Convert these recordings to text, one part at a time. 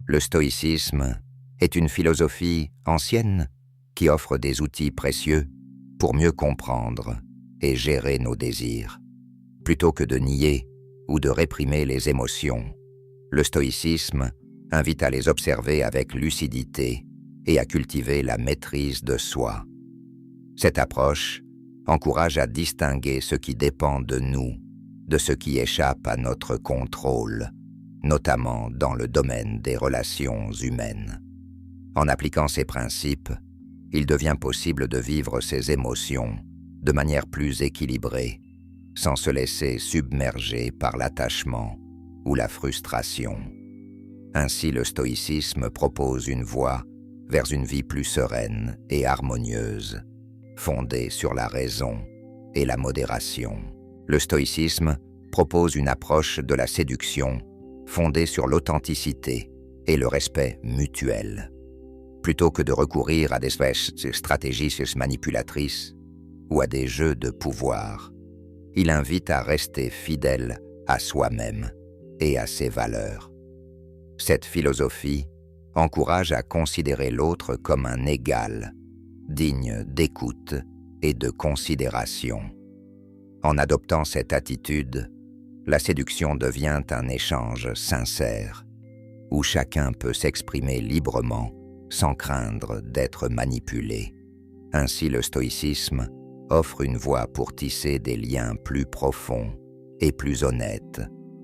Le stoïcisme est une philosophie ancienne qui offre des outils précieux pour mieux comprendre et gérer nos désirs. Plutôt que de nier ou de réprimer les émotions, le stoïcisme invite à les observer avec lucidité et à cultiver la maîtrise de soi. Cette approche encourage à distinguer ce qui dépend de nous, de ce qui échappe à notre contrôle, notamment dans le domaine des relations humaines. En appliquant ces principes, il devient possible de vivre ses émotions de manière plus équilibrée, sans se laisser submerger par l'attachement ou la frustration. Ainsi, le stoïcisme propose une voie vers une vie plus sereine et harmonieuse, fondée sur la raison et la modération. Le stoïcisme propose une approche de la séduction fondée sur l'authenticité et le respect mutuel. Plutôt que de recourir à des stratégies manipulatrices ou à des jeux de pouvoir, il invite à rester fidèle à soi-même et à ses valeurs. Cette philosophie encourage à considérer l'autre comme un égal, digne d'écoute et de considération. En adoptant cette attitude, la séduction devient un échange sincère, où chacun peut s'exprimer librement sans craindre d'être manipulé. Ainsi, le stoïcisme offre une voie pour tisser des liens plus profonds et plus honnêtes,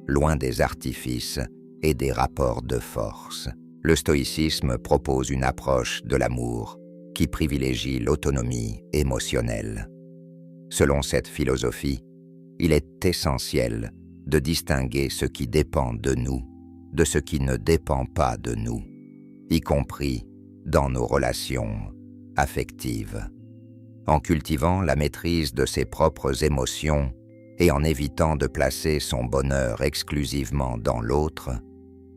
loin des artifices et des rapports de force. Le stoïcisme propose une approche de l'amour qui privilégie l'autonomie émotionnelle. Selon cette philosophie, il est essentiel de distinguer ce qui dépend de nous de ce qui ne dépend pas de nous, y compris dans nos relations affectives. En cultivant la maîtrise de ses propres émotions et en évitant de placer son bonheur exclusivement dans l'autre,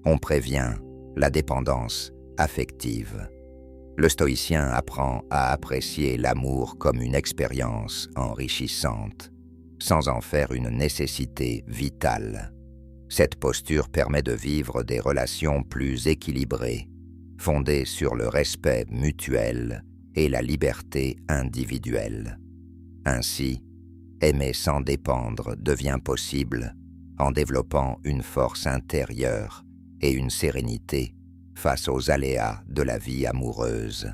on prévient la dépendance affective. Le stoïcien apprend à apprécier l'amour comme une expérience enrichissante, sans en faire une nécessité vitale. Cette posture permet de vivre des relations plus équilibrées, fondées sur le respect mutuel et la liberté individuelle. Ainsi, aimer sans dépendre devient possible en développant une force intérieure et une sérénité face aux aléas de la vie amoureuse.